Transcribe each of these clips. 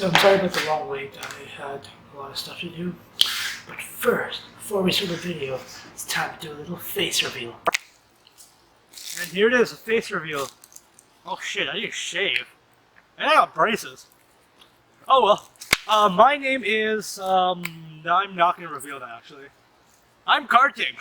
So I'm sorry about the long wait, I had a lot of stuff to do. But first, before we start the video, it's time to do a little face reveal. And here it is, a face reveal. Oh shit, I need to shave. And I got braces. Oh well. My name is, I'm not going to reveal that actually. I'm Karting.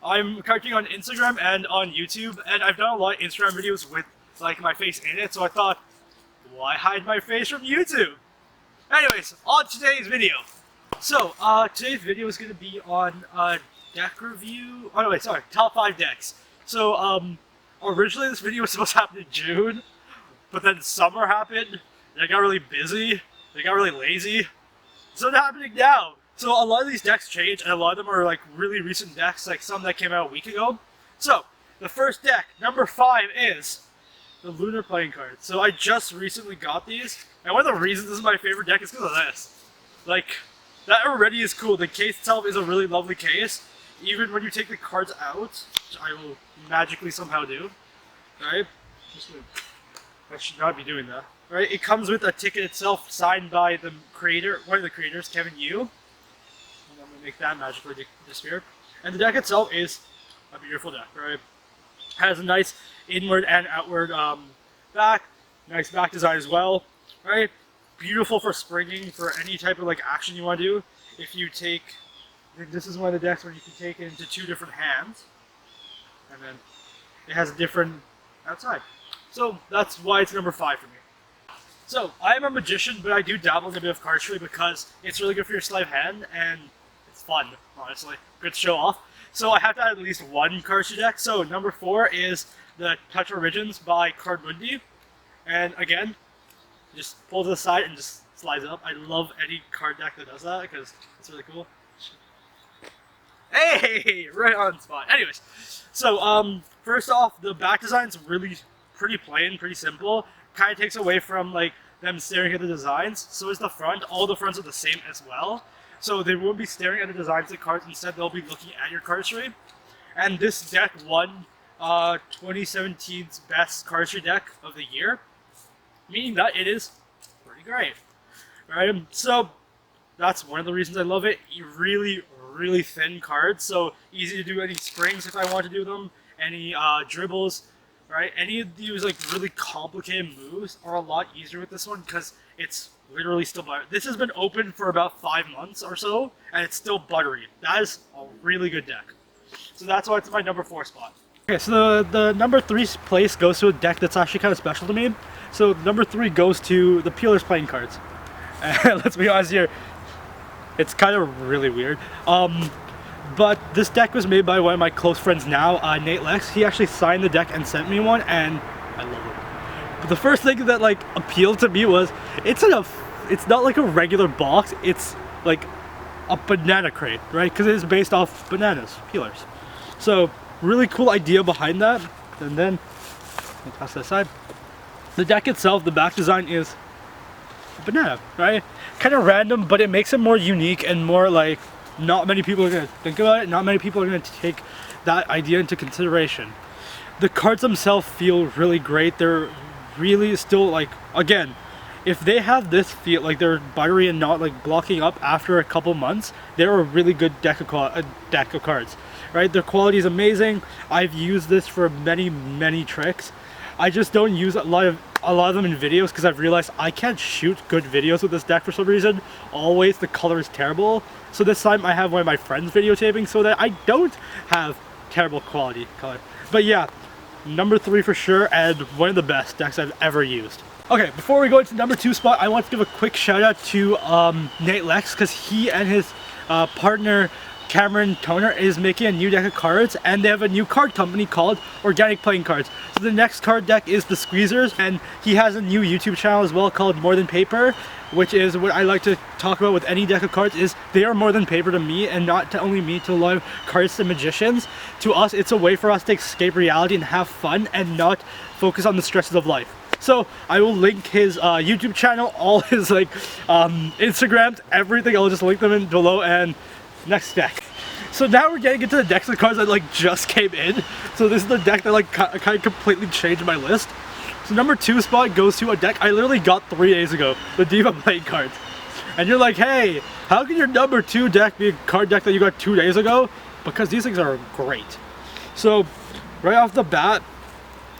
I'm Karting on Instagram and on YouTube, and I've done a lot of Instagram videos with like my face in it, so I thought, why hide my face from YouTube? Anyways, on today's video. So, today's video is going to be on deck review. Oh no, wait, sorry, top 5 decks. So, originally this video was supposed to happen in June, but then summer happened, and I got really busy, I got really lazy. So it's happening now. So a lot of these decks change, and a lot of them are like really recent decks, like some that came out a week ago. So, the first deck, number 5, is the Lunar playing card. So I just recently got these, and one of the reasons this is my favorite deck is because of this. Like, that already is cool. The case itself is a really lovely case, even when you take the cards out, which I will magically somehow do. Right? I should not be doing that. Right? It comes with a ticket itself signed by the creator, one of the creators, Kevin Yu. And I'm going to make that magically disappear. And the deck itself is a beautiful deck, right? Has a nice inward and outward back, nice back design as well, right? Beautiful for springing, for any type of like action you want to do. If you take, this is one of the decks where you can take it into 2 different hands, and then it has a different outside. So that's why it's number 5 for me. So I am a magician, but I do dabble in a bit of cardistry because it's really good for your sleight of hand and it's fun, honestly. Good to show off. So I have to add at least one cardistry deck. So number 4 is the Touch Origins by Cartamundi. And again, just pull to the side and just slides it up. I love any card deck that does that because it's really cool. Hey, right on spot. Anyways, so first off, the back design's really pretty plain, pretty simple. Kind of takes away from like them staring at the designs. So is the front. All the fronts are the same as well. So they won't be staring at the designs of the cards, instead they'll be looking at your cardistry. And this deck won 2017's best cardistry deck of the year, meaning that it is pretty great. Right? So that's one of the reasons I love it. Really, really thin cards, so easy to do any springs if I want to do them, any dribbles, right? Any of these like really complicated moves are a lot easier with this one because it's literally still buttery. This has been open for about 5 months or so, and it's still buttery. That is a really good deck. So that's why it's my number 4 spot. Okay, so the number 3 place goes to a deck that's actually kind of special to me. So number 3 goes to the Peelers playing cards. And let's be honest here, it's kind of really weird. But this deck was made by one of my close friends now, Nate Lex. He actually signed the deck and sent me one, and I love it. But the first thing that like appealed to me was it's not like a regular box. It's like a banana crate, right? Because it is based off bananas, peelers. So really cool idea behind that. And then I'll pass that aside. The deck itself, the back design is a banana, right? Kind of random, but it makes it more unique and more like not many people are gonna think about it. Not many people are gonna take that idea into consideration. The cards themselves feel really great. They're really still like, again, if they have this feel like they're buttery and not like blocking up after a couple months, they're a really good deck of cards, right? Their quality is amazing. I've used this for many tricks. I just don't use a lot of them in videos because I've realized I can't shoot good videos with this deck for some reason. Always the color is terrible. So this time I have one of my friends videotaping so that I don't have terrible quality color. But yeah, number 3 for sure, and one of the best decks I've ever used. Okay, before we go into number 2 spot, I want to give a quick shout out to Nate Lex, because he and his partner Cameron Toner is making a new deck of cards, and they have a new card company called Organic Playing Cards. So the next card deck is the Squeezers, and he has a new YouTube channel as well called More Than Paper, which is what I like to talk about with any deck of cards. Is they are more than paper to me, and not to only me, to a lot of cards and magicians. To us, it's a way for us to escape reality and have fun and not focus on the stresses of life. So I will link his YouTube channel, all his like Instagrams, everything. I'll just link them in below. And next deck. So now we're getting into the decks of cards that like just came in. So this is the deck that like kind of completely changed my list. So number 2 spot goes to a deck I literally got 3 days ago, the Diva playing cards. And you're like, hey, how can your number 2 deck be a card deck that you got 2 days ago? Because these things are great. So right off the bat,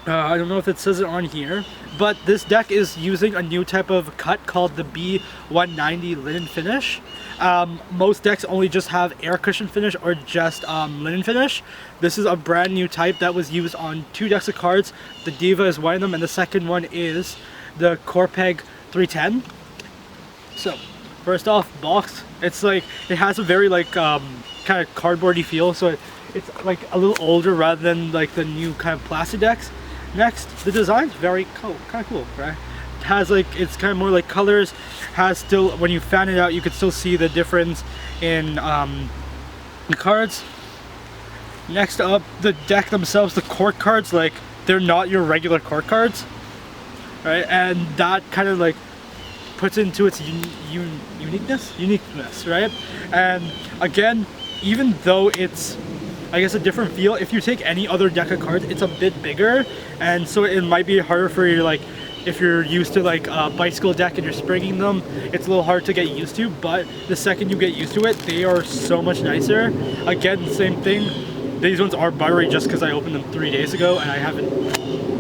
I don't know if it says it on here, but this deck is using a new type of cut called the B190 linen finish. Most decks only just have air cushion finish or just linen finish. This is a brand new type that was used on 2 decks of cards. The Diva is one of them, and the second one is the Corpeg 310. So first off, box. It's like, it has a very like kind of cardboardy feel, so it's like a little older rather than like the new kind of plastic decks. Next, the design's very cool, kind of cool, right? It has like, it's kind of more like colors, has still, when you fan it out, you could still see the difference in the cards. Next up, the deck themselves, the court cards, like, they're not your regular court cards, right? And that kind of like puts into its uniqueness, right? And again, even though it's, I guess, a different feel, if you take any other deck of cards, it's a bit bigger, and so it might be harder for you, like, if you're used to like a bicycle deck and you're springing them, it's a little hard to get used to, but the second you get used to it, they are so much nicer. Again, same thing, these ones are buttery just because I opened them 3 days ago and I haven't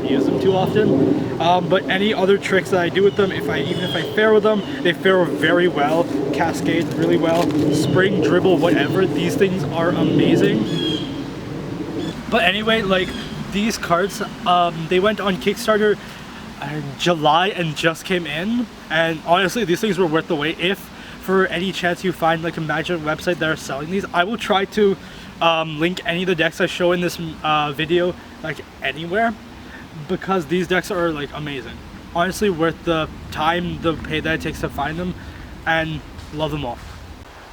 used them too often. But any other tricks that I do with them, even if I fare with them, they fare very well, cascade really well, spring, dribble, whatever, these things are amazing. But anyway, like, these cards, they went on Kickstarter in July and just came in, and honestly these things were worth the wait. If for any chance you find like a Magic website that are selling these, I will try to link any of the decks I show in this video like anywhere, because these decks are like amazing. Honestly worth the time, the pay that it takes to find them, and love them all.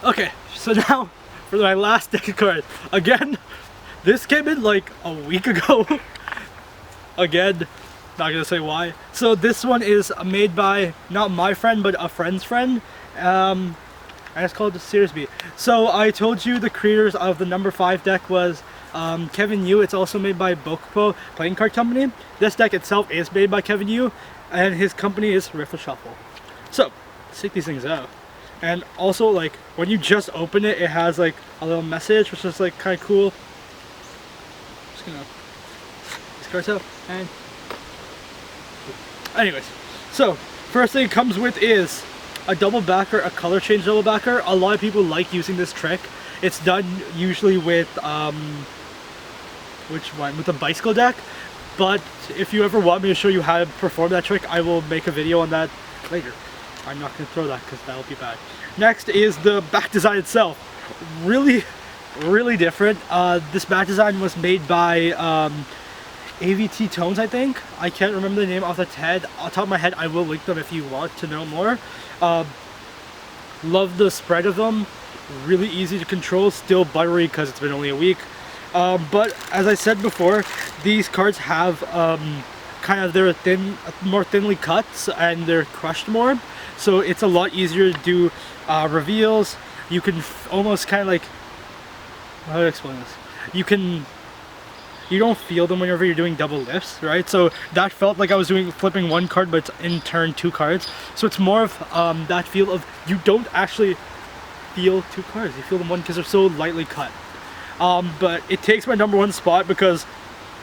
Okay, so now for my last deck of cards. Again, this came in like a week ago. Again, not gonna say why. So this one is made by not my friend but a friend's friend, and it's called the Sirius B. So I told you the creators of the number 5 deck was Kevin Yu. It's also made by Bocopo playing card company. This deck itself is made by Kevin Yu, and his company is RiffleShuffle. So let's take these things out. And also, like, when you just open it, it has like a little message, which is like kind of cool. Just gonna these cards out. And anyways, so first thing it comes with is a double backer, a color change double backer. A lot of people like using this trick. It's done usually with which one? With a bicycle deck. But if you ever want me to show you how to perform that trick, I will make a video on that later. I'm not going to throw that because that'll be bad. Next is the back design itself. Really different. This back design was made by AVT Tones, I think. I can't remember the name off the top of my head. I will link them if you want to know more. Love the spread of them. Really easy to control. Still buttery because it's been only a week. But as I said before, these cards have kind of, they're more thinly cut and they're crushed more. So it's a lot easier to do reveals. You can almost kind of like, how do I explain this? You don't feel them whenever you're doing double lifts, right? So that felt like I was flipping one card, but it's in turn 2 cards. So it's more of that feel of, you don't actually feel 2 cards. You feel them one because they're so lightly cut. But it takes my number 1 spot because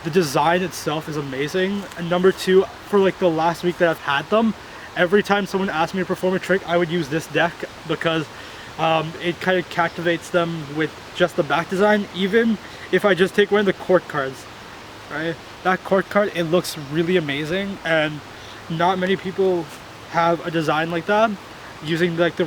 the design itself is amazing. And number 2, for like the last week that I've had them, every time someone asked me to perform a trick, I would use this deck because it kind of captivates them with just the back design. Even if I just take one of the court cards, right? That court card, it looks really amazing, and not many people have a design like that, using like the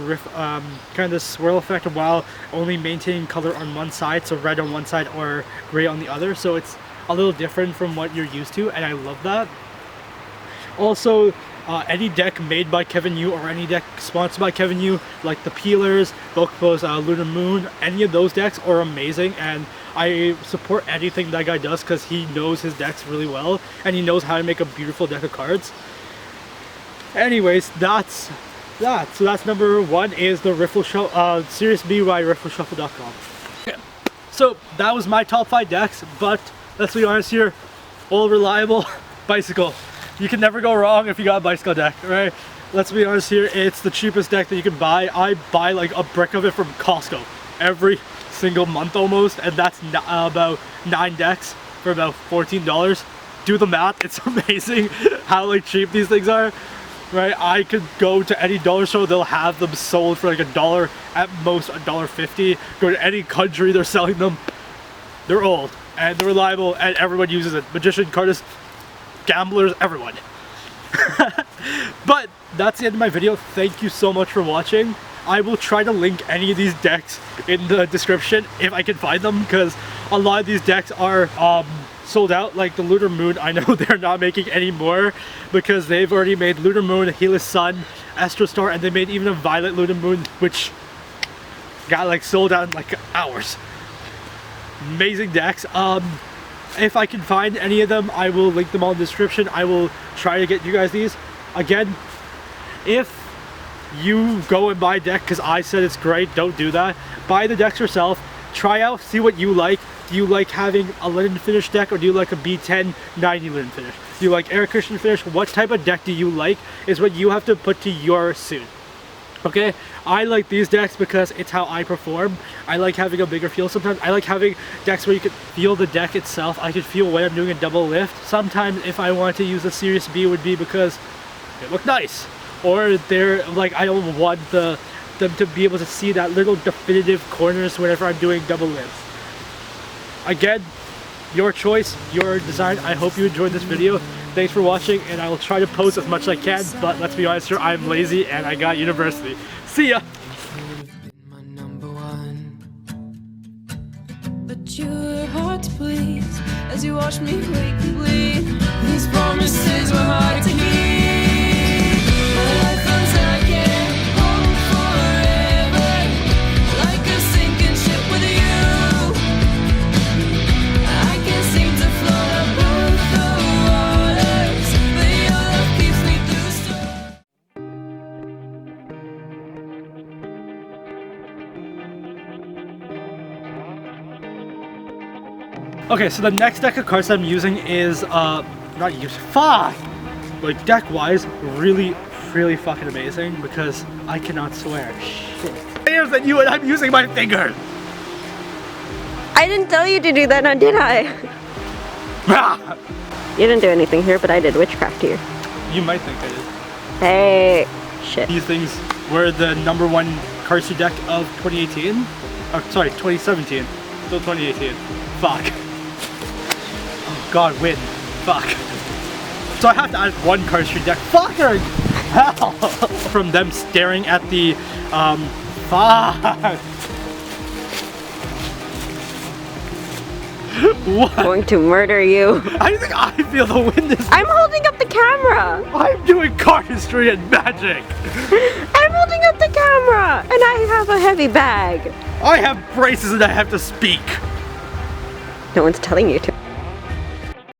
kind of the swirl effect while only maintaining color on one side, so red on one side or gray on the other. So it's a little different from what you're used to, and I love that. Also, any deck made by Kevin Yu or any deck sponsored by Kevin Yu, like the Peelers, Bocopo's Lunar Moon, any of those decks are amazing, and I support anything that guy does because he knows his decks really well and he knows how to make a beautiful deck of cards. Anyways, that's that. So that's number 1 is the RiffleShuffle, Sirius B By RiffleShuffle.com. Okay, so that was my top 5 decks, but let's be honest here, all reliable bicycle. You can never go wrong if you got a bicycle deck, right? Let's be honest here, it's the cheapest deck that you can buy. I buy like a brick of it from Costco every single month almost, and that's about 9 decks for about $14. Do the math, it's amazing how like cheap these things are, right? I could go to any dollar store, they'll have them sold for like $1, at most $1.50. Go to any country, they're selling them. They're old and they're reliable and everyone uses it. Magician, cardists, gamblers, everyone. But that's the end of my video. Thank you so much for watching. I will try to link any of these decks in the description if I can find them, because a lot of these decks are sold out. Like the Lunar Moon, I know they're not making any more because they've already made Lunar Moon, Helix Sun, Astro Star, and they made even a Violet Lunar Moon, which got like sold out in like hours. Amazing decks. If I can find any of them, I will link them all in the description. I will try to get you guys these. Again, if you go and buy a deck because I said it's great, don't do that. Buy the decks yourself. Try out, see what you like. Do you like having a linen finish deck, or do you like a B10 90 linen finish? Do you like air cushion finish? What type of deck do you like is what you have to put to your suit. Okay, I like these decks because it's how I perform. I like having a bigger feel sometimes. I like having decks where you can feel the deck itself. I can feel when I'm doing a double lift. Sometimes if I want to use a Sirius B, it would be because they look nice. Or they're like, I don't want them to be able to see that little definitive corners whenever I'm doing double lifts. Again, your choice, your design. I hope you enjoyed this video. Thanks for watching, and I will try to post as much as I can, but let's be honest here, I'm lazy and I got university. See ya! But you were hard to please as you watched me wake and bleed. These promises were hard to keep. My life was I can't hold forever, like a sinking ship with you. I can't seem to float above the waters, but your love keeps me through storm. Okay, so the next deck of cards I'm using is like deck wise really fucking amazing, because I cannot swear. Shit. Here's that you and I'm using my finger. I didn't tell you to do that, now did I? You didn't do anything here, but I did witchcraft here. You might think I did. Hey, shit. These things were the #1 cardistry deck of 2018. Oh, sorry, 2017. Still 2018. Fuck. Oh god, win. Fuck. So I have to add 1 cardistry deck. Fucker! Hell! From them staring at the, fuck! What? Going to murder you. I think I feel the wind is... I'm holding up the camera! I'm doing cardistry and magic! I'm holding up the camera! And I have a heavy bag. I have braces and I have to speak! No one's telling you to.